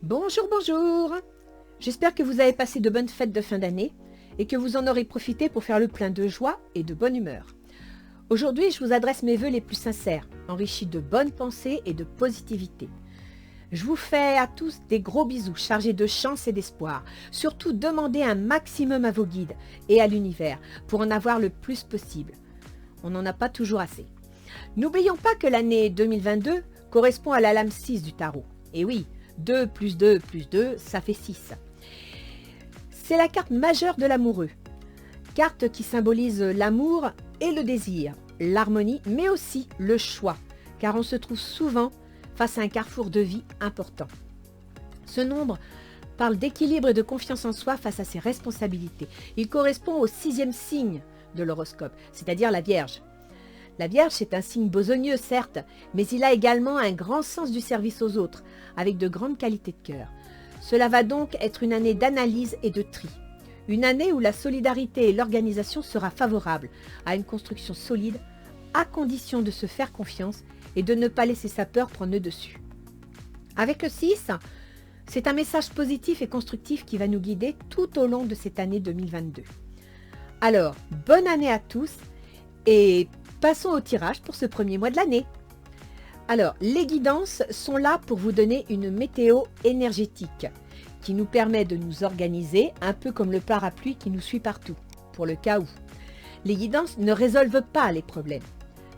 Bonjour, bonjour. J'espère que vous avez passé de bonnes fêtes de fin d'année et que vous en aurez profité pour faire le plein de joie et de bonne humeur. Aujourd'hui, je vous adresse mes vœux les plus sincères, enrichis de bonnes pensées et de positivité. Je vous fais à tous des gros bisous chargés de chance et d'espoir. Surtout, demandez un maximum à vos guides et à l'univers pour en avoir le plus possible. On n'en a pas toujours assez. N'oublions pas que l'année 2022 correspond à la lame 6 du tarot. Et oui, 2 plus 2 plus 2, ça fait 6. C'est la carte majeure de l'amoureux. Carte qui symbolise l'amour et le désir, l'harmonie, mais aussi le choix, car on se trouve souvent face à un carrefour de vie important. Ce nombre parle d'équilibre et de confiance en soi face à ses responsabilités. Il correspond au 6e signe de l'horoscope, c'est-à-dire la Vierge. La Vierge, c'est un signe besogneux, certes, mais il a également un grand sens du service aux autres, avec de grandes qualités de cœur. Cela va donc être une année d'analyse et de tri. Une année où la solidarité et l'organisation sera favorable à une construction solide, à condition de se faire confiance et de ne pas laisser sa peur prendre le dessus. Avec le 6, c'est un message positif et constructif qui va nous guider tout au long de cette année 2022. Alors, bonne année à tous et passons au tirage pour ce premier mois de l'année. Alors, les guidances sont là pour vous donner une météo énergétique qui nous permet de nous organiser un peu comme le parapluie qui nous suit partout, pour le cas où. Les guidances ne résolvent pas les problèmes.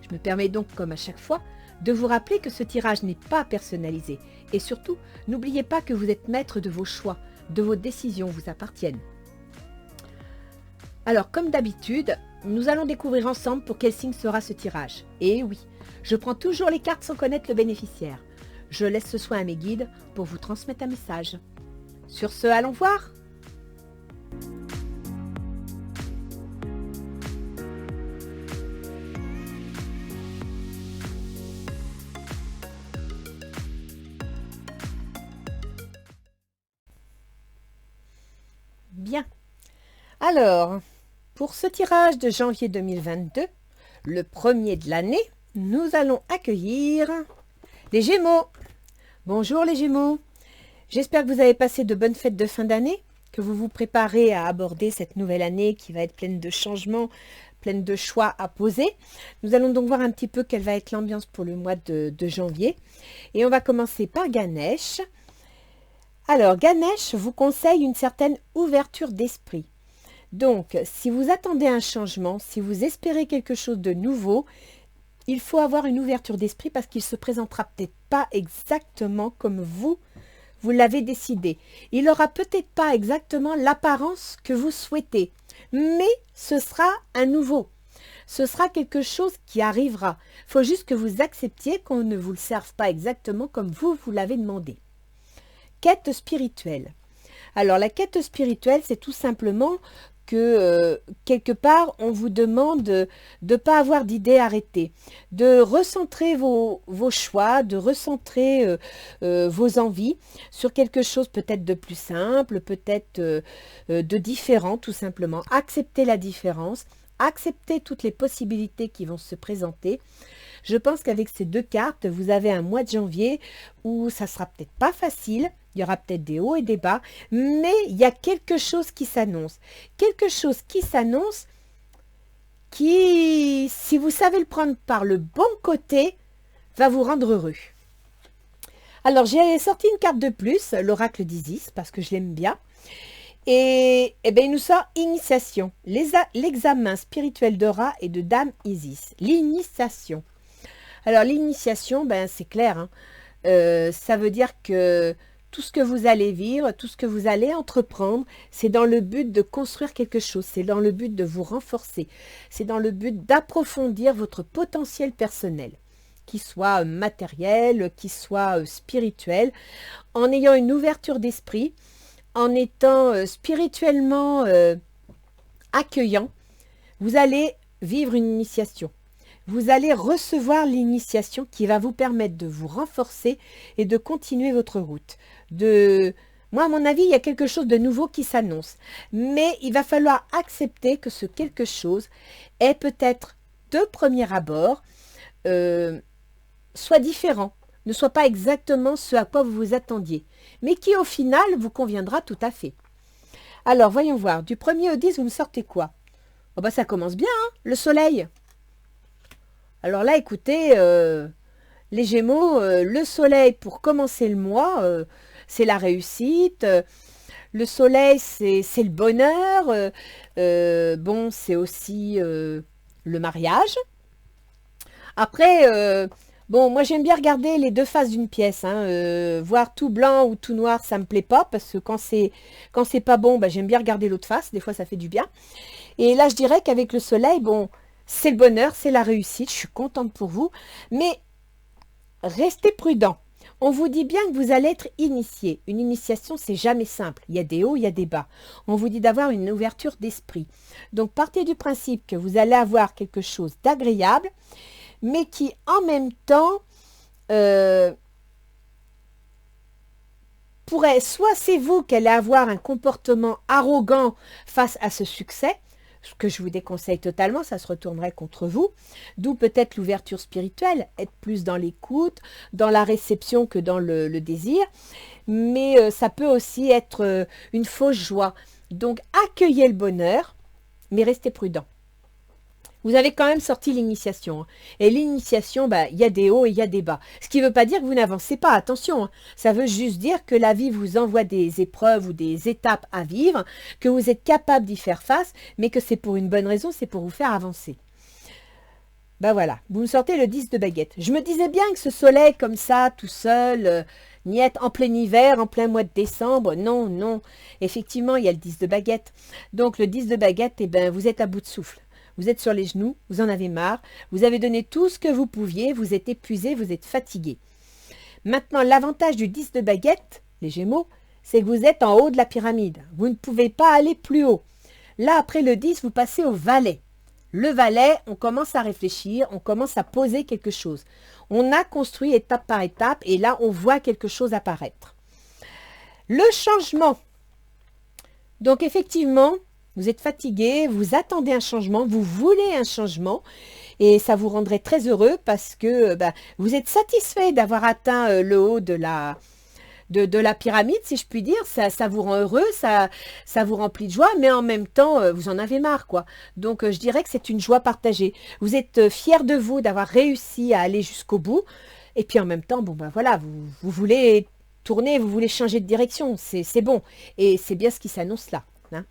Je me permets donc, comme à chaque fois, de vous rappeler que ce tirage n'est pas personnalisé. Et surtout, n'oubliez pas que vous êtes maître de vos choix, de vos décisions vous appartiennent. Alors, comme d'habitude, nous allons découvrir ensemble pour quel signe sera ce tirage. Et oui, je prends toujours les cartes sans connaître le bénéficiaire. Je laisse ce soin à mes guides pour vous transmettre un message. Sur ce, allons voir. Bien. Alors, pour ce tirage de janvier 2022, le premier de l'année, nous allons accueillir les Gémeaux. Bonjour les Gémeaux. J'espère que vous avez passé de bonnes fêtes de fin d'année, que vous vous préparez à aborder cette nouvelle année qui va être pleine de changements, pleine de choix à poser. Nous allons donc voir un petit peu quelle va être l'ambiance pour le mois de janvier. Et on va commencer par Ganesh. Alors, Ganesh vous conseille une certaine ouverture d'esprit. Donc, si vous attendez un changement, si vous espérez quelque chose de nouveau, il faut avoir une ouverture d'esprit parce qu'il ne se présentera peut-être pas exactement comme vous l'avez décidé. Il n'aura peut-être pas exactement l'apparence que vous souhaitez, mais ce sera un nouveau. Ce sera quelque chose qui arrivera. Il faut juste que vous acceptiez qu'on ne vous le serve pas exactement comme vous l'avez demandé. Quête spirituelle. Alors, la quête spirituelle, c'est tout simplement que quelque part, on vous demande de ne pas avoir d'idées arrêtées, de recentrer vos choix, de recentrer vos envies sur quelque chose peut-être de plus simple, peut-être de différent, tout simplement. Accepter la différence, accepter toutes les possibilités qui vont se présenter. Je pense qu'avec ces deux cartes, vous avez un mois de janvier où ça sera peut-être pas facile. Il y aura peut-être des hauts et des bas, mais il y a quelque chose qui s'annonce. Quelque chose qui s'annonce qui, si vous savez le prendre par le bon côté, va vous rendre heureux. Alors, j'ai sorti une carte de plus, l'oracle d'Isis, parce que je l'aime bien. Et bien, il nous sort initiation, l'examen spirituel de Ra et de Dame Isis. L'initiation. Alors, l'initiation, ben, c'est clair. Ça veut dire que tout ce que vous allez vivre, tout ce que vous allez entreprendre, c'est dans le but de construire quelque chose, c'est dans le but de vous renforcer, c'est dans le but d'approfondir votre potentiel personnel, qu'il soit matériel, qu'il soit spirituel, en ayant une ouverture d'esprit, en étant spirituellement accueillant, vous allez vivre une initiation. Vous allez recevoir l'initiation qui va vous permettre de vous renforcer et de continuer votre route. Moi, à mon avis, il y a quelque chose de nouveau qui s'annonce. Mais il va falloir accepter que ce quelque chose est peut-être de premier abord, soit différent, ne soit pas exactement ce à quoi vous vous attendiez, mais qui au final vous conviendra tout à fait. Alors, voyons voir, du 1er au 10, vous me sortez quoi? Oh bah ça commence bien, hein, le soleil. Alors là, écoutez, les Gémeaux, le soleil pour commencer le mois, c'est la réussite. Le soleil, c'est le bonheur. Bon, c'est aussi le mariage. Après, bon, moi j'aime bien regarder les deux faces d'une pièce. Hein, voir tout blanc ou tout noir, ça me plaît pas parce que quand c'est pas bon, bah, j'aime bien regarder l'autre face. Des fois, ça fait du bien. Et là, je dirais qu'avec le soleil, bon, c'est le bonheur, c'est la réussite. Je suis contente pour vous, mais restez prudent. On vous dit bien que vous allez être initié. Une initiation, c'est jamais simple. Il y a des hauts, il y a des bas. On vous dit d'avoir une ouverture d'esprit. Donc, partez du principe que vous allez avoir quelque chose d'agréable, mais qui, en même temps, pourrait, soit c'est vous qui allez avoir un comportement arrogant face à ce succès, ce que je vous déconseille totalement, ça se retournerait contre vous, d'où peut-être l'ouverture spirituelle, être plus dans l'écoute, dans la réception que dans le désir, mais ça peut aussi être une fausse joie. Donc accueillez le bonheur, mais restez prudent. Vous avez quand même sorti l'initiation. Hein. Et l'initiation, bah, il y a des hauts et il y a des bas. Ce qui ne veut pas dire que vous n'avancez pas, attention. Hein. Ça veut juste dire que la vie vous envoie des épreuves ou des étapes à vivre, que vous êtes capable d'y faire face, mais que c'est pour une bonne raison, c'est pour vous faire avancer. Ben voilà, vous me sortez le 10 de baguette. Je me disais bien que ce soleil comme ça, tout seul, niette, en plein hiver, en plein mois de décembre, non, non. Effectivement, il y a le 10 de baguette. Donc le 10 de baguette, eh ben, vous êtes à bout de souffle. Vous êtes sur les genoux, vous en avez marre, vous avez donné tout ce que vous pouviez, vous êtes épuisé, vous êtes fatigué. Maintenant, l'avantage du 10 de baguette, les Gémeaux, c'est que vous êtes en haut de la pyramide. Vous ne pouvez pas aller plus haut. Là, après le 10, vous passez au valet. Le valet, on commence à réfléchir, on commence à poser quelque chose. On a construit étape par étape et là, on voit quelque chose apparaître. Le changement. Donc, effectivement, vous êtes fatigué, vous attendez un changement, vous voulez un changement et ça vous rendrait très heureux parce que vous êtes satisfait d'avoir atteint le haut de la pyramide, si je puis dire. Ça vous rend heureux, ça vous remplit de joie, mais en même temps, vous en avez marre, quoi. Donc, je dirais que c'est une joie partagée. Vous êtes fiers de vous d'avoir réussi à aller jusqu'au bout et puis en même temps, bon, voilà, vous voulez tourner, vous voulez changer de direction, c'est bon et c'est bien ce qui s'annonce là. Hein.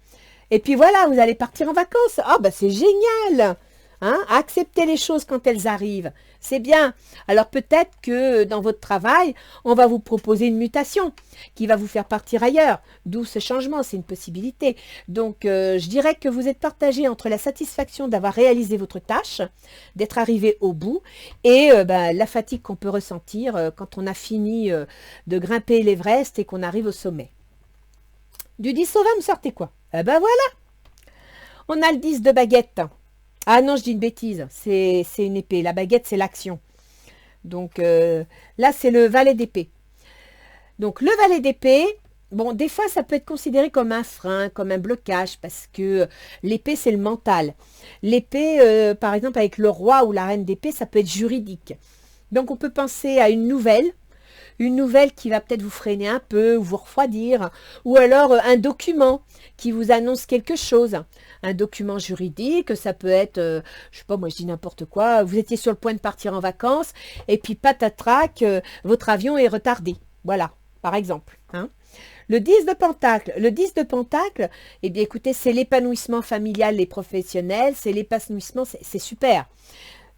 Et puis voilà, vous allez partir en vacances. Ah, c'est génial! Hein? Acceptez les choses quand elles arrivent. C'est bien. Alors peut-être que dans votre travail, on va vous proposer une mutation qui va vous faire partir ailleurs. D'où ce changement, c'est une possibilité. Donc je dirais que vous êtes partagé entre la satisfaction d'avoir réalisé votre tâche, d'être arrivé au bout, et la fatigue qu'on peut ressentir quand on a fini de grimper l'Everest et qu'on arrive au sommet. Du 10 au 20, me sortez quoi? Eh ben voilà, on a le 10 de baguette. Ah non, je dis une bêtise, c'est une épée. La baguette, c'est l'action. Donc là, c'est le valet d'épée. Donc le valet d'épée, bon, des fois, ça peut être considéré comme un frein, comme un blocage, parce que l'épée, c'est le mental. L'épée, par exemple, avec le roi ou la reine d'épée, ça peut être juridique. Donc on peut penser à une nouvelle qui va peut-être vous freiner un peu, ou vous refroidir, ou alors un document qui vous annonce quelque chose. Un document juridique, ça peut être, je sais pas, moi je dis n'importe quoi, vous étiez sur le point de partir en vacances, et puis patatrac, votre avion est retardé. Voilà, par exemple. Hein. Le 10 de Pentacle. Le 10 de Pentacle, eh bien écoutez, c'est l'épanouissement familial et professionnel, c'est l'épanouissement, c'est super.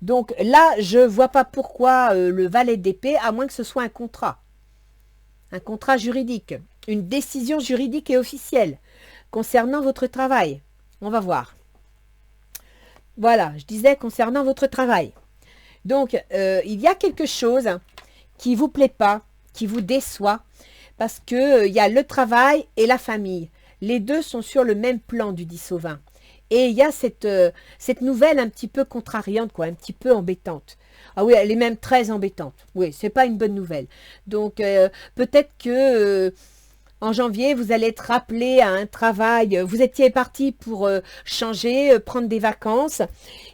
Donc là, je ne vois pas pourquoi le valet d'épée, à moins que ce soit un contrat juridique, une décision juridique et officielle concernant votre travail. On va voir. Voilà, je disais concernant votre travail. Donc, il y a quelque chose qui ne vous plaît pas, qui vous déçoit, parce qu'il y a le travail et la famille. Les deux sont sur le même plan du 10 au 20. Et il y a cette nouvelle un petit peu contrariante, quoi, un petit peu embêtante. Ah oui, elle est même très embêtante. Oui, c'est pas une bonne nouvelle. Donc, peut-être que En janvier, vous allez être rappelé à un travail. Vous étiez parti pour changer, prendre des vacances.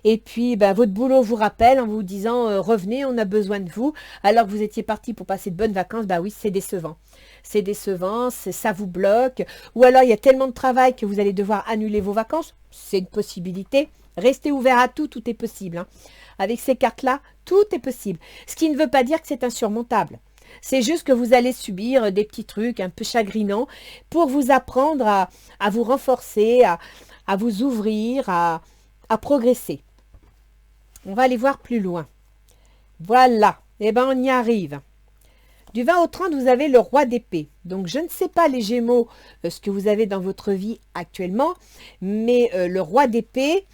Et puis, ben, votre boulot vous rappelle en vous disant revenez, on a besoin de vous. Alors que vous étiez parti pour passer de bonnes vacances, bah oui, c'est décevant. C'est décevant, ça vous bloque. Ou alors, il y a tellement de travail que vous allez devoir annuler vos vacances. C'est une possibilité. Restez ouvert à tout, tout est possible. Hein. Avec ces cartes-là, tout est possible. Ce qui ne veut pas dire que c'est insurmontable. C'est juste que vous allez subir des petits trucs un peu chagrinants pour vous apprendre à vous renforcer, à vous ouvrir, à progresser. On va aller voir plus loin. Voilà, eh bien on y arrive. Du 20 au 30, vous avez le roi d'épée. Donc je ne sais pas les Gémeaux, ce que vous avez dans votre vie actuellement, mais le roi d'épée,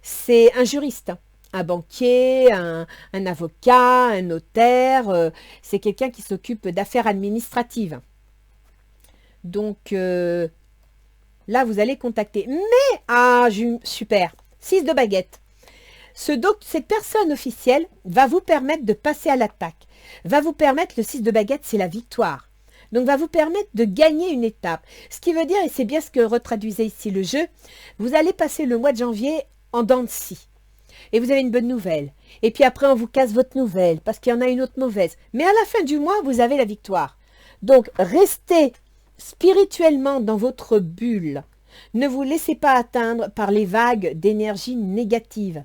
c'est un juriste. Un banquier, un avocat, un notaire, c'est quelqu'un qui s'occupe d'affaires administratives. Donc là, vous allez contacter. Mais, super, 6 de baguette. Cette personne officielle va vous permettre de passer à l'attaque. Va vous permettre, le 6 de baguette, c'est la victoire. Donc, va vous permettre de gagner une étape. Ce qui veut dire, et c'est bien ce que retraduisait ici le jeu, vous allez passer le mois de janvier en dents de scie. Et vous avez une bonne nouvelle. Et puis après, on vous casse votre nouvelle parce qu'il y en a une autre mauvaise. Mais à la fin du mois, vous avez la victoire. Donc, restez spirituellement dans votre bulle. Ne vous laissez pas atteindre par les vagues d'énergie négative.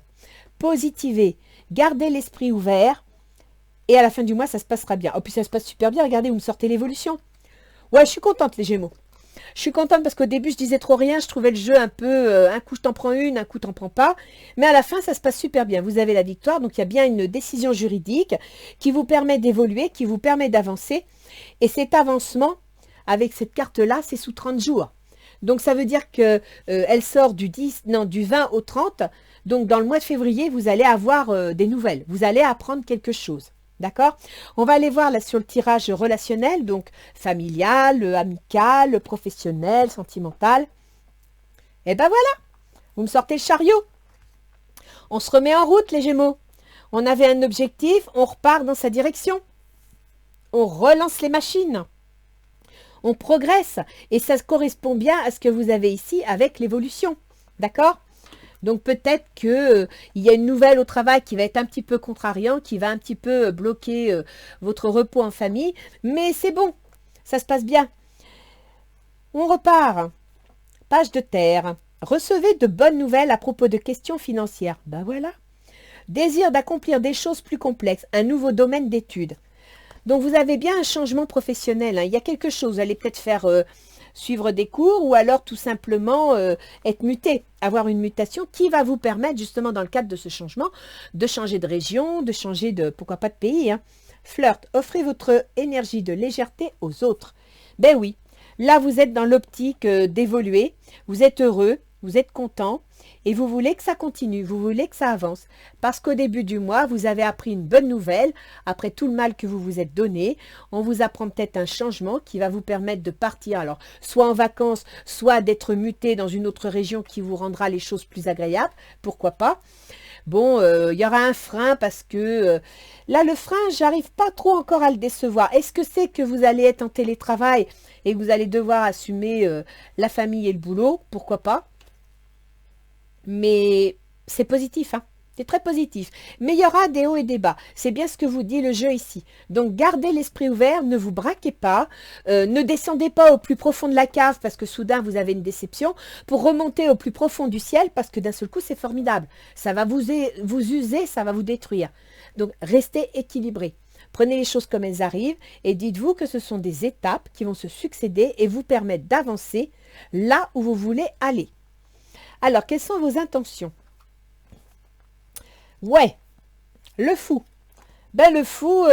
Positivez. Gardez l'esprit ouvert. Et à la fin du mois, ça se passera bien. Oh, puis ça se passe super bien. Regardez, vous me sortez l'évolution. Ouais, je suis contente, les Gémeaux. Je suis contente parce qu'au début, je disais trop rien. Je trouvais le jeu un peu, un coup, je t'en prends une, un coup, t'en prends pas. Mais à la fin, ça se passe super bien. Vous avez la victoire. Donc, il y a bien une décision juridique qui vous permet d'évoluer, qui vous permet d'avancer. Et cet avancement, avec cette carte-là, c'est sous 30 jours. Donc, ça veut dire que elle sort du 20 au 30. Donc, dans le mois de février, vous allez avoir des nouvelles. Vous allez apprendre quelque chose. D'accord? On va aller voir là sur le tirage relationnel, donc familial, amical, professionnel, sentimental. Et ben voilà, vous me sortez le chariot. On se remet en route les Gémeaux. On avait un objectif, on repart dans sa direction. On relance les machines. On progresse et ça correspond bien à ce que vous avez ici avec l'évolution. D'accord? Donc peut-être qu'il y a une nouvelle au travail qui va être un petit peu contrariant, qui va un petit peu bloquer votre repos en famille. Mais c'est bon, ça se passe bien. On repart. Page de terre. Recevez de bonnes nouvelles à propos de questions financières. Ben voilà. Désir d'accomplir des choses plus complexes, un nouveau domaine d'études. Donc vous avez bien un changement professionnel. Hein. Il y a quelque chose, vous allez peut-être faire... suivre des cours ou alors tout simplement être muté, avoir une mutation qui va vous permettre justement dans le cadre de ce changement de changer de région, de changer de, pourquoi pas de pays. Hein. Flirt, offrez votre énergie de légèreté aux autres. Ben oui, là vous êtes dans l'optique d'évoluer, vous êtes heureux, vous êtes content et vous voulez que ça continue, vous voulez que ça avance. Parce qu'au début du mois, vous avez appris une bonne nouvelle, après tout le mal que vous vous êtes donné, on vous apprend peut-être un changement qui va vous permettre de partir, alors soit en vacances, soit d'être muté dans une autre région qui vous rendra les choses plus agréables, pourquoi pas. Bon, il y aura un frein parce que là, le frein, j'arrive pas trop encore à le décevoir. Est-ce que c'est que vous allez être en télétravail et que vous allez devoir assumer la famille et le boulot? Pourquoi pas? Mais c'est positif, hein. C'est très positif. Mais il y aura des hauts et des bas. C'est bien ce que vous dit le jeu ici. Donc, gardez l'esprit ouvert, ne vous braquez pas, ne descendez pas au plus profond de la cave parce que soudain, vous avez une déception, pour remonter au plus profond du ciel parce que d'un seul coup, c'est formidable. Ça va vous user, ça va vous détruire. Donc, restez équilibré. Prenez les choses comme elles arrivent et dites-vous que ce sont des étapes qui vont se succéder et vous permettre d'avancer là où vous voulez aller. Alors, quelles sont vos intentions? Ouais, le fou. Ben, le fou,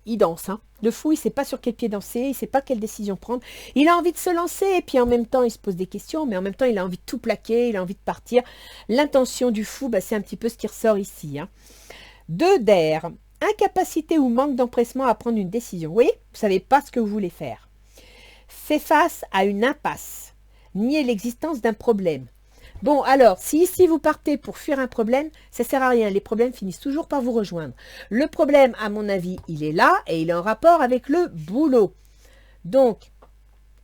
il danse. Hein. Le fou, il ne sait pas sur quel pied danser, il ne sait pas quelle décision prendre. Il a envie de se lancer et puis en même temps, il se pose des questions, mais en même temps, il a envie de tout plaquer, il a envie de partir. L'intention du fou, ben, c'est un petit peu ce qui ressort ici. Hein. 2 d'air. Incapacité ou manque d'empressement à prendre une décision. Oui, vous ne savez pas ce que vous voulez faire. Fait face à une impasse. Nier l'existence d'un problème. Bon, alors, si ici vous partez pour fuir un problème, ça ne sert à rien. Les problèmes finissent toujours par vous rejoindre. Le problème, à mon avis, il est là et il est en rapport avec le boulot. Donc,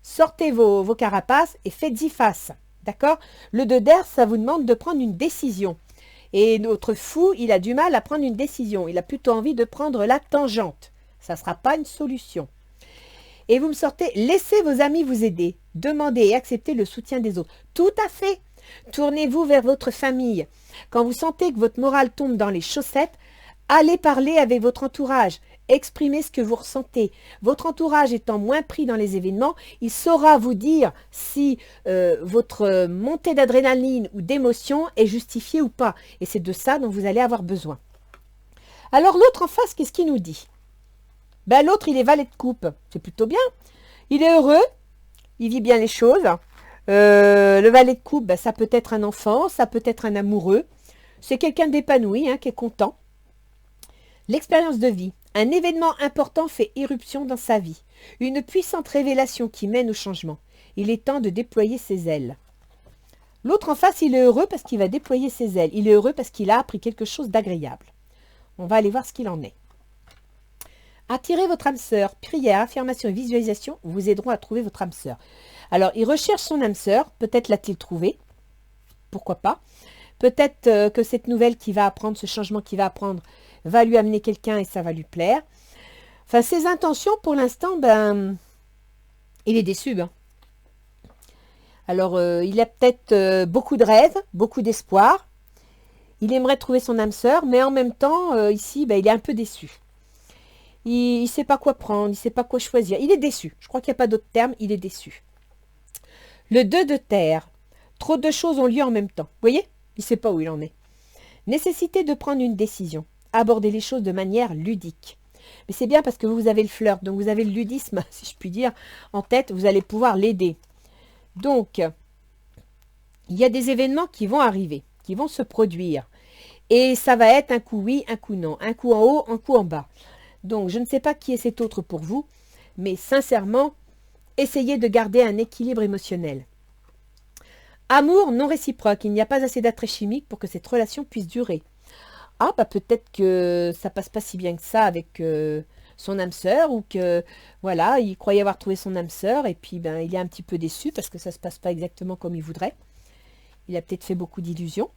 sortez vos carapaces et faites-y face. D'accord? Le 2 d'air, ça vous demande de prendre une décision. Et notre fou, il a du mal à prendre une décision. Il a plutôt envie de prendre la tangente. Ça ne sera pas une solution. Et vous me sortez, laissez vos amis vous aider. Demandez et acceptez le soutien des autres. Tout à fait. Tournez-vous vers votre famille. Quand vous sentez que votre morale tombe dans les chaussettes, allez parler avec votre entourage. Exprimez ce que vous ressentez. Votre entourage étant moins pris dans les événements, il saura vous dire si votre montée d'adrénaline ou d'émotion est justifiée ou pas. Et c'est de ça dont vous allez avoir besoin. Alors l'autre en face, qu'est-ce qu'il nous dit? Ben, l'autre, il est valet de coupe. C'est plutôt bien. Il est heureux. Il vit bien les choses. Le valet de coupe, ben, ça peut être un enfant, ça peut être un amoureux. C'est quelqu'un d'épanoui, hein, qui est content. L'expérience de vie. Un événement important fait irruption dans sa vie. Une puissante révélation qui mène au changement. Il est temps de déployer ses ailes. L'autre en face, il est heureux parce qu'il va déployer ses ailes. Il est heureux parce qu'il a appris quelque chose d'agréable. On va aller voir ce qu'il en est. Attirez votre âme sœur. Prière, affirmation et visualisation vous aideront à trouver votre âme sœur. Alors, il recherche son âme sœur. Peut-être l'a-t-il trouvé. Pourquoi pas. Peut-être que cette nouvelle qu'il va apprendre, ce changement qu'il va apprendre, va lui amener quelqu'un et ça va lui plaire. Enfin, ses intentions, pour l'instant, ben, il est déçu. Hein. Alors, il a peut-être beaucoup de rêves, beaucoup d'espoir. Il aimerait trouver son âme sœur, mais en même temps, ici, ben, il est un peu déçu. Il ne sait pas quoi prendre, il ne sait pas quoi choisir. Il est déçu. Je crois qu'il n'y a pas d'autre terme, il est déçu. Le 2 de terre. Trop de choses ont lieu en même temps. Vous voyez? Il ne sait pas où il en est. Nécessité de prendre une décision. Aborder les choses de manière ludique. Mais c'est bien parce que vous avez le flirt, donc vous avez le ludisme, si je puis dire, en tête, vous allez pouvoir l'aider. Donc, il y a des événements qui vont arriver, qui vont se produire. Et ça va être un coup oui, un coup non, un coup en haut, un coup en bas. Donc, je ne sais pas qui est cet autre pour vous, mais sincèrement, essayez de garder un équilibre émotionnel. Amour non réciproque, il n'y a pas assez d'attrait chimique pour que cette relation puisse durer. Ah, bah peut-être que ça passe pas si bien que ça avec son âme sœur, ou que, voilà, il croyait avoir trouvé son âme sœur, et puis ben, il est un petit peu déçu parce que ça ne se passe pas exactement comme il voudrait. Il a peut-être fait beaucoup d'illusions.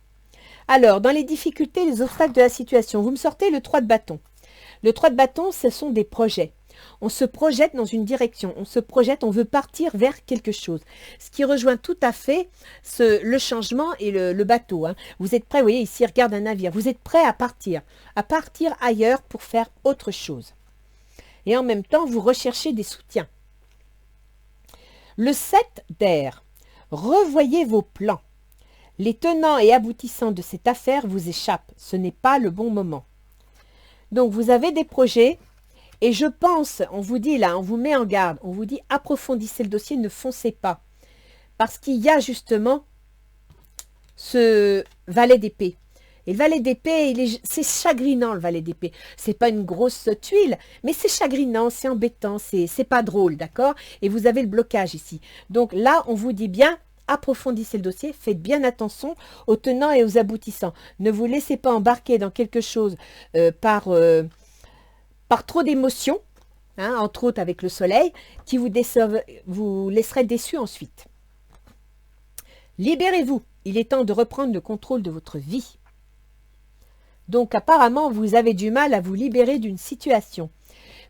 Alors, dans les difficultés, les obstacles de la situation, vous me sortez le 3 de bâton. Le 3 de bâton, ce sont des projets. On se projette dans une direction, on se projette, on veut partir vers quelque chose. Ce qui rejoint tout à fait le changement et le bateau. Hein. Vous êtes prêts, vous voyez ici, regarde un navire, vous êtes prêts à partir ailleurs pour faire autre chose. Et en même temps, vous recherchez des soutiens. Le 7 d'air, revoyez vos plans. Les tenants et aboutissants de cette affaire vous échappent, ce n'est pas le bon moment. Donc vous avez des projets. Et je pense, on vous dit là, on vous met en garde, on vous dit approfondissez le dossier, ne foncez pas. Parce qu'il y a justement ce valet d'épée. Et le valet d'épée, c'est chagrinant le valet d'épée. C'est pas une grosse tuile, mais c'est chagrinant, c'est embêtant, c'est pas drôle, d'accord? Et vous avez le blocage ici. Donc là, on vous dit bien, approfondissez le dossier, faites bien attention aux tenants et aux aboutissants. Ne vous laissez pas embarquer dans quelque chose par trop d'émotions, hein, entre autres avec le soleil, qui vous laisserait déçu ensuite. Libérez-vous, il est temps de reprendre le contrôle de votre vie. Donc apparemment, vous avez du mal à vous libérer d'une situation.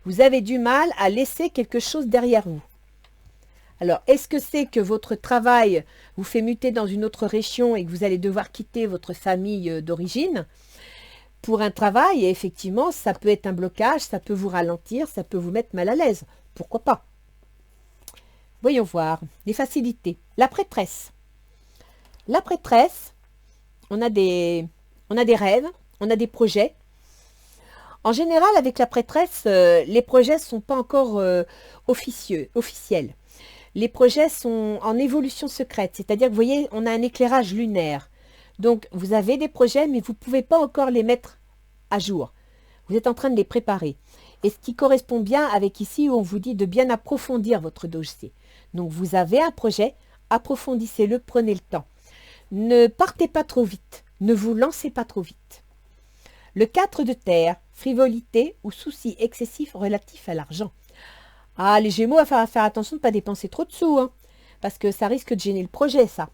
Vous avez du mal à laisser quelque chose derrière vous. Alors, est-ce que c'est que votre travail vous fait muter dans une autre région et que vous allez devoir quitter votre famille d'origine ? Pour un travail, et effectivement, ça peut être un blocage, ça peut vous ralentir, ça peut vous mettre mal à l'aise. Pourquoi pas? Voyons voir. Les facilités. La prêtresse. La prêtresse, on a des rêves, on a des projets. En général, avec la prêtresse, les projets ne sont pas encore officiels. Les projets sont en évolution secrète, c'est-à-dire que vous voyez, on a un éclairage lunaire. Donc, vous avez des projets, mais vous ne pouvez pas encore les mettre à jour. Vous êtes en train de les préparer. Et ce qui correspond bien avec ici, où on vous dit de bien approfondir votre dossier. Donc, vous avez un projet, approfondissez-le, prenez le temps. Ne partez pas trop vite. Ne vous lancez pas trop vite. Le 4 de terre, frivolité ou soucis excessifs relatifs à l'argent. Ah, les Gémeaux, il va falloir faire attention de ne pas dépenser trop de sous, hein, parce que ça risque de gêner le projet, ça.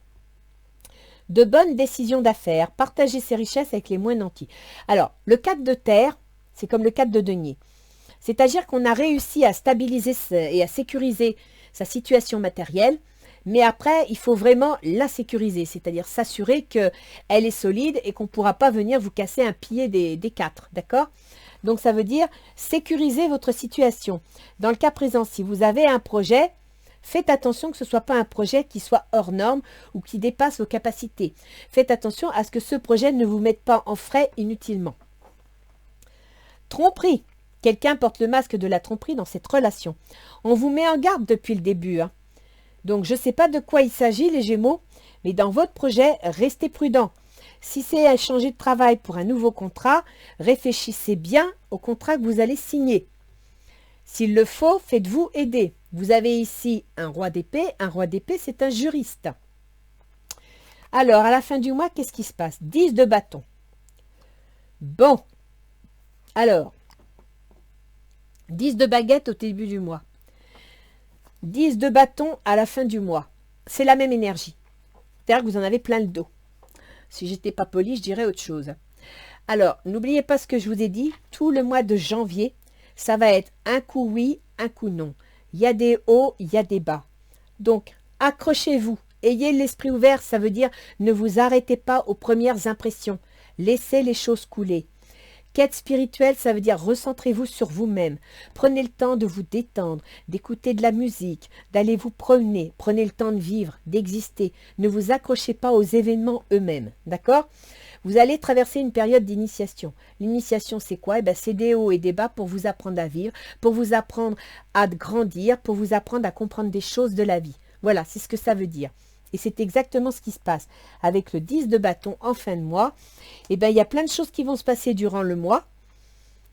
De bonnes décisions d'affaires, partager ses richesses avec les moins nantis. Alors, le 4 de terre, c'est comme le 4 de denier. C'est-à-dire qu'on a réussi à stabiliser et à sécuriser sa situation matérielle, mais après, il faut vraiment la sécuriser, c'est-à-dire s'assurer qu'elle est solide et qu'on ne pourra pas venir vous casser un pilier des 4, d'accord? Donc, ça veut dire sécuriser votre situation. Dans le cas présent, si vous avez un projet, faites attention que ce ne soit pas un projet qui soit hors norme ou qui dépasse vos capacités. Faites attention à ce que ce projet ne vous mette pas en frais inutilement. Tromperie. Quelqu'un porte le masque de la tromperie dans cette relation. On vous met en garde depuis le début, hein. Donc, je ne sais pas de quoi il s'agit, les Gémeaux, mais dans votre projet, restez prudent. Si c'est à changer de travail pour un nouveau contrat, réfléchissez bien au contrat que vous allez signer. S'il le faut, faites-vous aider. Vous avez ici un roi d'épée. Un roi d'épée, c'est un juriste. Alors, à la fin du mois, qu'est-ce qui se passe? 10 de bâton. Bon. Alors, 10 de baguette au début du mois. 10 de bâton à la fin du mois. C'est la même énergie. C'est-à-dire que vous en avez plein le dos. Si j'étais pas polie, je dirais autre chose. Alors, n'oubliez pas ce que je vous ai dit. Tout le mois de janvier, ça va être un coup oui, un coup non. Il y a des hauts, il y a des bas. Donc, accrochez-vous. Ayez l'esprit ouvert, ça veut dire ne vous arrêtez pas aux premières impressions. Laissez les choses couler. Quête spirituelle, ça veut dire recentrez-vous sur vous-même. Prenez le temps de vous détendre, d'écouter de la musique, d'aller vous promener. Prenez le temps de vivre, d'exister. Ne vous accrochez pas aux événements eux-mêmes. D'accord? Vous allez traverser une période d'initiation. L'initiation, c'est quoi? C'est des hauts et des bas pour vous apprendre à vivre, pour vous apprendre à grandir, pour vous apprendre à comprendre des choses de la vie. Voilà, c'est ce que ça veut dire. Et c'est exactement ce qui se passe. Avec le 10 de bâton en fin de mois, il y a plein de choses qui vont se passer durant le mois.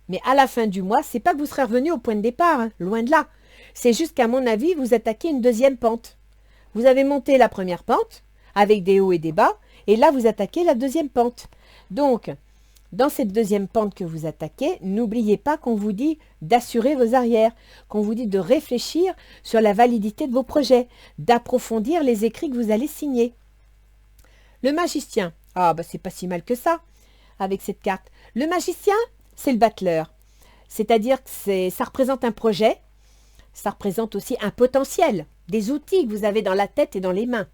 Mais à la fin du mois, c'est pas que vous serez revenu au point de départ, hein, loin de là. C'est juste qu'à mon avis, vous attaquez une deuxième pente. Vous avez monté la première pente, avec des hauts et des bas, et là, vous attaquez la deuxième pente. Donc, dans cette deuxième pente que vous attaquez, n'oubliez pas qu'on vous dit d'assurer vos arrières, qu'on vous dit de réfléchir sur la validité de vos projets, d'approfondir les écrits que vous allez signer. Le magicien, c'est pas si mal que ça, avec cette carte. Le magicien, c'est le battleur. C'est-à-dire que ça représente un projet, ça représente aussi un potentiel, des outils que vous avez dans la tête et dans les mains.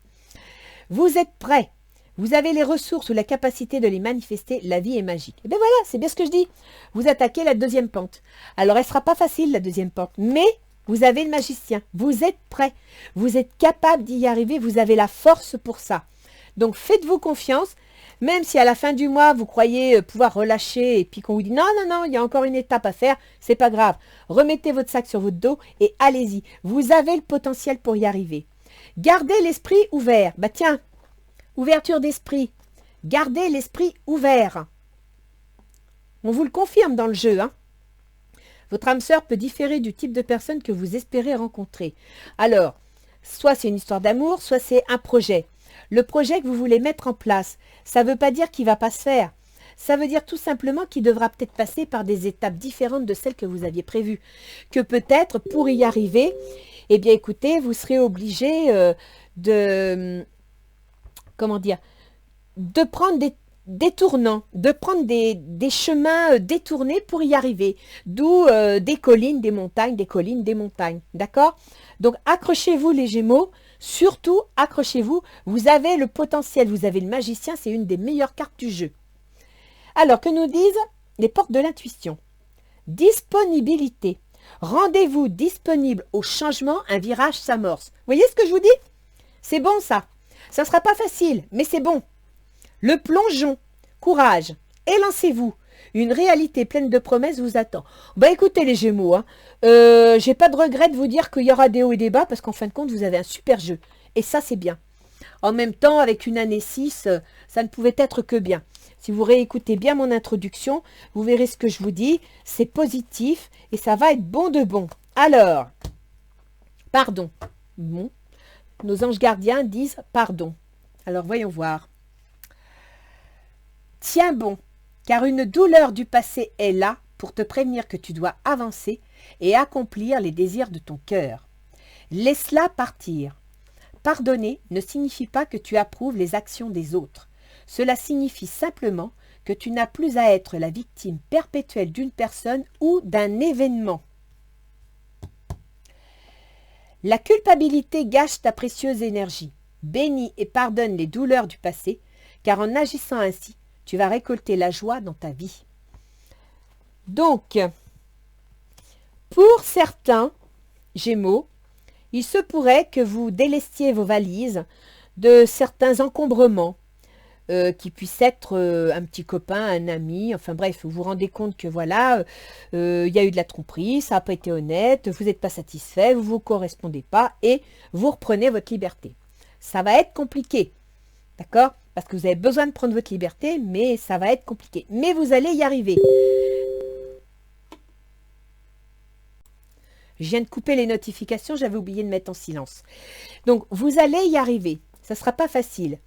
Vous êtes prêts. Vous avez les ressources ou la capacité de les manifester, la vie est magique. Et bien voilà, c'est bien ce que je dis. Vous attaquez la deuxième pente. Alors, elle ne sera pas facile, la deuxième pente, mais vous avez le magicien. Vous êtes prêt. Vous êtes capable d'y arriver. Vous avez la force pour ça. Donc, faites-vous confiance. Même si à la fin du mois, vous croyez pouvoir relâcher et puis qu'on vous dit non, non, non, il y a encore une étape à faire, c'est pas grave. Remettez votre sac sur votre dos et allez-y. Vous avez le potentiel pour y arriver. Gardez l'esprit ouvert. Tiens, ouverture d'esprit. Gardez l'esprit ouvert. On vous le confirme dans le jeu, hein. Votre âme sœur peut différer du type de personne que vous espérez rencontrer. Alors, soit c'est une histoire d'amour, soit c'est un projet. Le projet que vous voulez mettre en place, ça ne veut pas dire qu'il ne va pas se faire. Ça veut dire tout simplement qu'il devra peut-être passer par des étapes différentes de celles que vous aviez prévues. Que peut-être, pour y arriver, écoutez, vous serez obligé de prendre des tournants, de prendre des chemins détournés pour y arriver. D'où des collines, des montagnes, d'accord? Donc, accrochez-vous les Gémeaux, surtout, accrochez-vous, vous avez le potentiel, vous avez le magicien, c'est une des meilleures cartes du jeu. Alors, que nous disent les portes de l'intuition? Disponibilité. Rendez-vous disponible au changement, un virage s'amorce. Vous voyez ce que je vous dis? C'est bon ça. Ça ne sera pas facile, mais c'est bon. Le plongeon, courage, élancez-vous. Une réalité pleine de promesses vous attend. Écoutez les Gémeaux, hein, j'ai pas de regret de vous dire qu'il y aura des hauts et des bas parce qu'en fin de compte, vous avez un super jeu. Et ça, c'est bien. En même temps, avec une année 6, ça ne pouvait être que bien. Si vous réécoutez bien mon introduction, vous verrez ce que je vous dis. C'est positif et ça va être bon de bon. Alors, pardon. Bon. Nos anges gardiens disent pardon. Alors, voyons voir. Tiens bon, car une douleur du passé est là pour te prévenir que tu dois avancer et accomplir les désirs de ton cœur. Laisse-la partir. Pardonner ne signifie pas que tu approuves les actions des autres. Cela signifie simplement que tu n'as plus à être la victime perpétuelle d'une personne ou d'un événement. La culpabilité gâche ta précieuse énergie. Bénis et pardonne les douleurs du passé, car en agissant ainsi, tu vas récolter la joie dans ta vie. Donc, pour certains Gémeaux, il se pourrait que vous délestiez vos valises de certains encombrements qui puissent être un petit copain, un ami, enfin bref, vous vous rendez compte que voilà, il y a eu de la tromperie, ça n'a pas été honnête, vous n'êtes pas satisfait, vous ne vous correspondez pas et vous reprenez votre liberté. Ça va être compliqué, d'accord? Parce que vous avez besoin de prendre votre liberté, mais ça va être compliqué. Mais vous allez y arriver. Je viens de couper les notifications, j'avais oublié de mettre en silence. Donc, vous allez y arriver. Ça ne sera pas facile.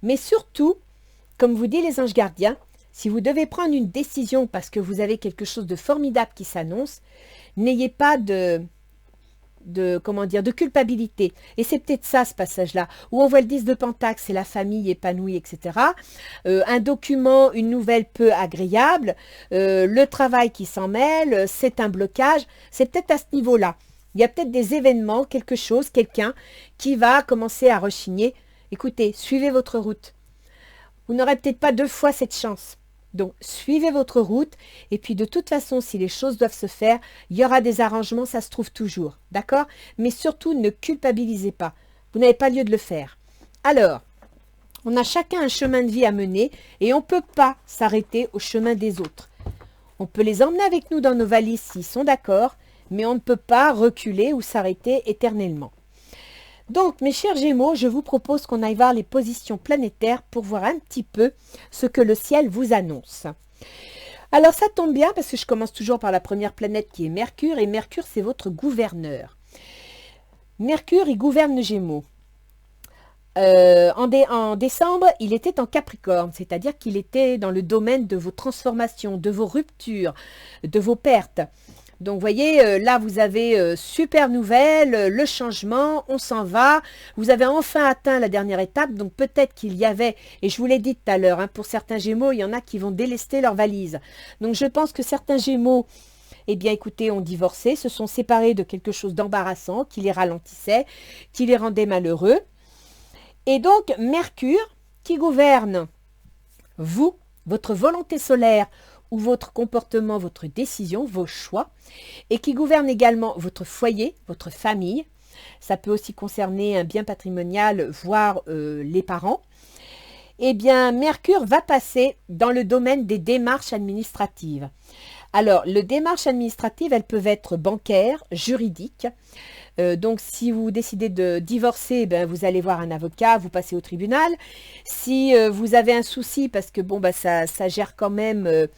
Mais surtout, comme vous dit les anges gardiens, si vous devez prendre une décision parce que vous avez quelque chose de formidable qui s'annonce, n'ayez pas de culpabilité. Et c'est peut-être ça, ce passage-là, où on voit le 10 de Pentacle, c'est la famille épanouie, etc. Un document, une nouvelle peu agréable, le travail qui s'en mêle, c'est un blocage. C'est peut-être à ce niveau-là. Il y a peut-être des événements, quelque chose, quelqu'un qui va commencer à rechigner. Écoutez, suivez votre route. Vous n'aurez peut-être pas 2 fois cette chance. Donc, suivez votre route et puis de toute façon, si les choses doivent se faire, il y aura des arrangements, ça se trouve toujours. D'accord? Mais surtout, ne culpabilisez pas. Vous n'avez pas lieu de le faire. Alors, on a chacun un chemin de vie à mener et on ne peut pas s'arrêter au chemin des autres. On peut les emmener avec nous dans nos valises s'ils sont d'accord, mais on ne peut pas reculer ou s'arrêter éternellement. Donc, mes chers Gémeaux, je vous propose qu'on aille voir les positions planétaires pour voir un petit peu ce que le ciel vous annonce. Alors, ça tombe bien parce que je commence toujours par la première planète qui est Mercure, et Mercure, c'est votre gouverneur. Mercure, il gouverne le Gémeaux. En décembre, il était en Capricorne, c'est-à-dire qu'il était dans le domaine de vos transformations, de vos ruptures, de vos pertes. Donc, vous voyez, là, vous avez super nouvelle, le changement, on s'en va. Vous avez enfin atteint la dernière étape. Donc, peut-être qu'il y avait, et je vous l'ai dit tout à l'heure, hein, pour certains Gémeaux, il y en a qui vont délester leur valise. Donc, je pense que certains Gémeaux, eh bien, écoutez, ont divorcé, se sont séparés de quelque chose d'embarrassant, qui les ralentissait, qui les rendait malheureux. Et donc, Mercure, qui gouverne vous, votre volonté solaire, ou votre comportement, votre décision, vos choix, et qui gouverne également votre foyer, votre famille. Ça peut aussi concerner un bien patrimonial, voire les parents. Eh bien, Mercure va passer dans le domaine des démarches administratives. Alors, les démarches administratives, elles peuvent être bancaires, juridiques. Donc, si vous décidez de divorcer, ben, vous allez voir un avocat, vous passez au tribunal. Si vous avez un souci, parce que bon, ben, ça gère quand même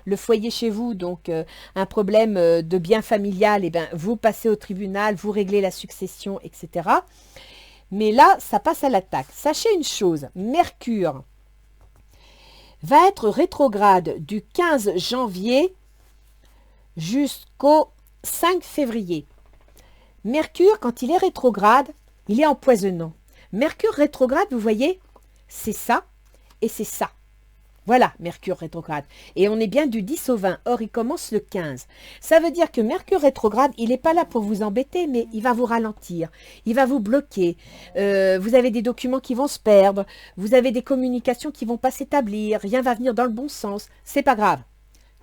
le foyer chez vous, donc un problème de bien familial, eh ben, vous passez au tribunal, vous réglez la succession, etc. Mais là, ça passe à l'attaque. Sachez une chose, Mercure va être rétrograde du 15 janvier jusqu'au 5 février. Mercure, quand il est rétrograde, il est empoisonnant. Mercure rétrograde, vous voyez, c'est ça et c'est ça. Voilà, Mercure rétrograde. Et on est bien du 10 au 20. Or, il commence le 15. Ça veut dire que Mercure rétrograde, il n'est pas là pour vous embêter, mais il va vous ralentir. Il va vous bloquer. Vous avez des documents qui vont se perdre. Vous avez des communications qui ne vont pas s'établir. Rien va venir dans le bon sens. C'est pas grave.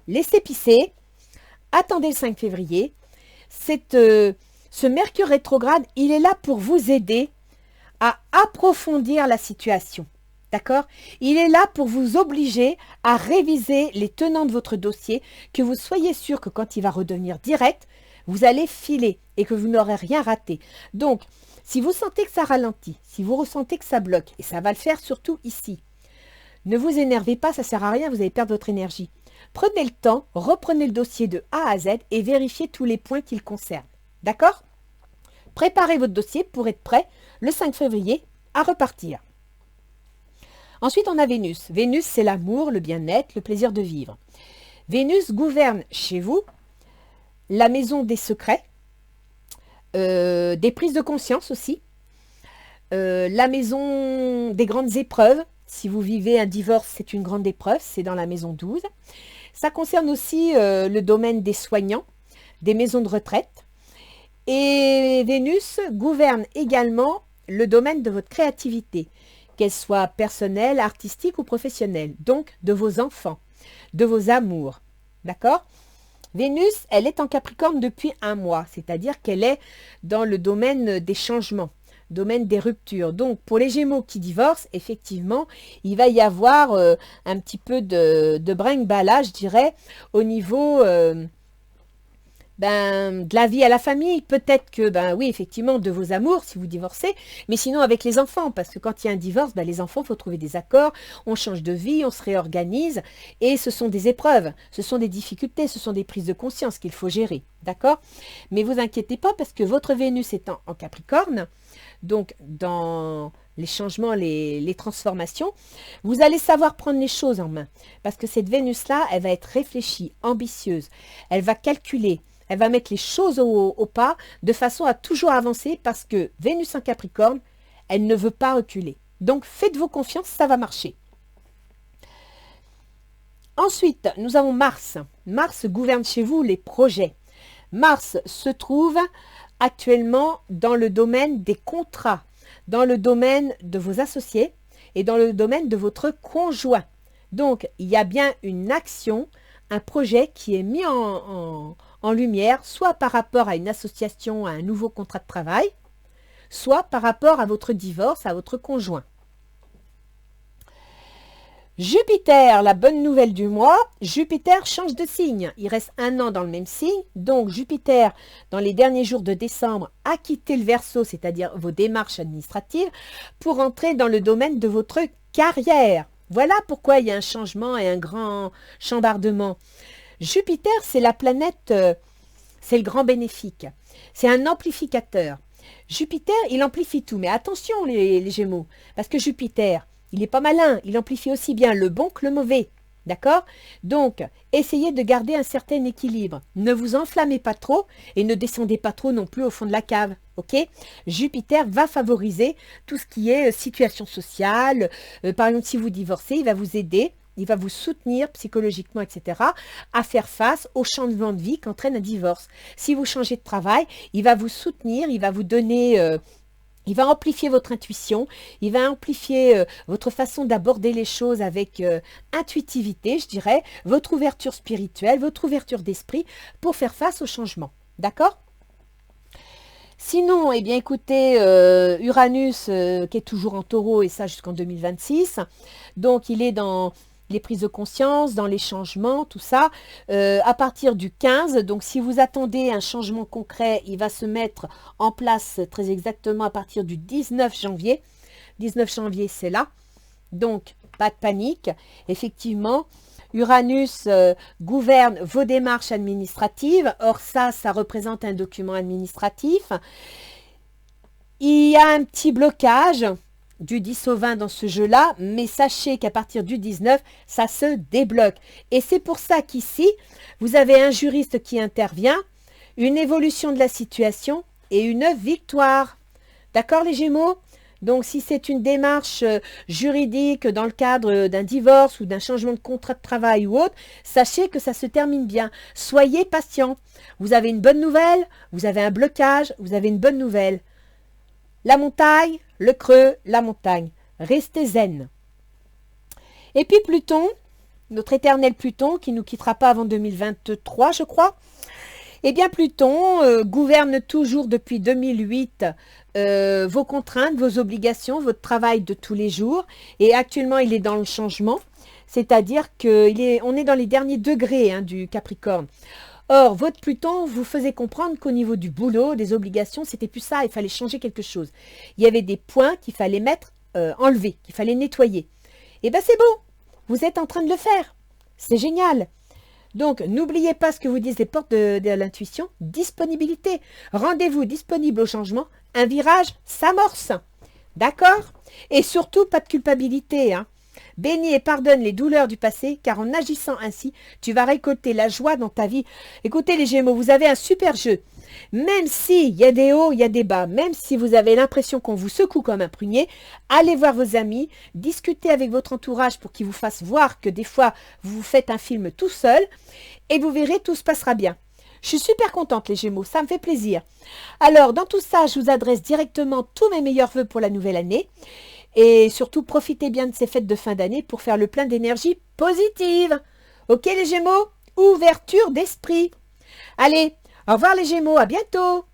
Laissez pisser. Attendez le 5 février. Ce Mercure rétrograde, il est là pour vous aider à approfondir la situation. D'accord? Il est là pour vous obliger à réviser les tenants de votre dossier, que vous soyez sûr que quand il va redevenir direct, vous allez filer et que vous n'aurez rien raté. Donc, si vous sentez que ça ralentit, si vous ressentez que ça bloque, et ça va le faire surtout ici, ne vous énervez pas, ça ne sert à rien, vous allez perdre votre énergie. Prenez le temps, reprenez le dossier de A à Z et vérifiez tous les points qui le concernent. D'accord? Préparez votre dossier pour être prêt le 5 février à repartir. Ensuite, on a Vénus. Vénus, c'est l'amour, le bien-être, le plaisir de vivre. Vénus gouverne chez vous la maison des secrets, des prises de conscience aussi, la maison des grandes épreuves. Si vous vivez un divorce, c'est une grande épreuve, c'est dans la maison 12. Ça concerne aussi le domaine des soignants, des maisons de retraite. Et Vénus gouverne également le domaine de votre créativité, qu'elle soit personnelle, artistique ou professionnelle, donc de vos enfants, de vos amours. D'accord ? Vénus, elle est en Capricorne depuis un mois, c'est-à-dire qu'elle est dans le domaine des changements, domaine des ruptures. Donc, pour les Gémeaux qui divorcent, effectivement, il va y avoir un petit peu de brinque-ballage, je dirais, au niveau de la vie à la famille. Peut-être que, oui, effectivement, de vos amours, si vous divorcez, mais sinon avec les enfants, parce que quand il y a un divorce, les enfants, il faut trouver des accords, on change de vie, on se réorganise, et ce sont des épreuves, ce sont des difficultés, ce sont des prises de conscience qu'il faut gérer, d'accord? Mais vous inquiétez pas, parce que votre Vénus étant en Capricorne, donc dans les changements, les transformations, vous allez savoir prendre les choses en main, parce que cette Vénus-là, elle va être réfléchie, ambitieuse, elle va calculer, elle va mettre les choses au pas de façon à toujours avancer parce que Vénus en Capricorne, elle ne veut pas reculer. Donc, faites-vous confiance, ça va marcher. Ensuite, nous avons Mars. Mars gouverne chez vous les projets. Mars se trouve actuellement dans le domaine des contrats, dans le domaine de vos associés et dans le domaine de votre conjoint. Donc, il y a bien une action, un projet qui est mis en lumière, soit par rapport à une association, à un nouveau contrat de travail, soit par rapport à votre divorce, à votre conjoint. Jupiter, la bonne nouvelle du mois, Jupiter change de signe. Il reste un an dans le même signe. Donc Jupiter, dans les derniers jours de décembre, a quitté le Verseau, c'est-à-dire vos démarches administratives, pour entrer dans le domaine de votre carrière. Voilà pourquoi il y a un changement et un grand chambardement. Jupiter, c'est la planète, c'est le grand bénéfique. C'est un amplificateur. Jupiter, il amplifie tout. Mais attention les Gémeaux, parce que Jupiter, il n'est pas malin. Il amplifie aussi bien le bon que le mauvais. D'accord? Donc, essayez de garder un certain équilibre. Ne vous enflammez pas trop et ne descendez pas trop non plus au fond de la cave. Ok? Jupiter va favoriser tout ce qui est situation sociale. Par exemple, si vous divorcez, il va vous aider. Il va vous soutenir psychologiquement, etc., à faire face au changement de vie qu'entraîne un divorce. Si vous changez de travail, il va vous soutenir, il va vous donner, il va amplifier votre intuition, il va amplifier votre façon d'aborder les choses avec intuitivité, je dirais, votre ouverture spirituelle, votre ouverture d'esprit pour faire face au changement. D'accord ? Sinon, eh bien écoutez, Uranus qui est toujours en taureau et ça jusqu'en 2026, donc il est dans les prises de conscience, dans les changements, tout ça, à partir du 15. Donc, si vous attendez un changement concret, il va se mettre en place très exactement à partir du 19 janvier. 19 janvier, c'est là. Donc, pas de panique. Effectivement, Uranus gouverne vos démarches administratives. Or, ça représente un document administratif. Il y a un petit blocage du 10 au 20 dans ce jeu-là, mais sachez qu'à partir du 19, ça se débloque. Et c'est pour ça qu'ici, vous avez un juriste qui intervient, une évolution de la situation et une victoire. D'accord les Gémeaux? Donc si c'est une démarche juridique dans le cadre d'un divorce ou d'un changement de contrat de travail ou autre, sachez que ça se termine bien. Soyez patient. Vous avez une bonne nouvelle, vous avez un blocage, vous avez une bonne nouvelle. La montagne, le creux, la montagne. Restez zen. Et puis Pluton, notre éternel Pluton, qui ne nous quittera pas avant 2023, je crois. Eh bien Pluton gouverne toujours depuis 2008 vos contraintes, vos obligations, votre travail de tous les jours. Et actuellement, il est dans le changement. C'est-à-dire qu'on est dans les derniers degrés du Capricorne. Or, votre Pluton vous faisait comprendre qu'au niveau du boulot, des obligations, c'était plus ça, il fallait changer quelque chose. Il y avait des points qu'il fallait mettre, enlever, qu'il fallait nettoyer. Et bien c'est beau, vous êtes en train de le faire. C'est génial. Donc, n'oubliez pas ce que vous disent les portes de l'intuition, disponibilité. Rendez-vous disponible au changement, un virage s'amorce. D'accord? Et surtout, pas de culpabilité. Bénis et pardonne les douleurs du passé, car en agissant ainsi, tu vas récolter la joie dans ta vie. Écoutez les Gémeaux, vous avez un super jeu. Même s'il y a des hauts, il y a des bas, même si vous avez l'impression qu'on vous secoue comme un prunier, allez voir vos amis, discutez avec votre entourage pour qu'ils vous fassent voir que des fois, vous vous faites un film tout seul, et vous verrez, tout se passera bien. Je suis super contente les Gémeaux, ça me fait plaisir. Alors, dans tout ça, je vous adresse directement tous mes meilleurs vœux pour la nouvelle année. Et surtout, profitez bien de ces fêtes de fin d'année pour faire le plein d'énergie positive. Ok les Gémeaux? Ouverture d'esprit. Allez, au revoir les Gémeaux, à bientôt.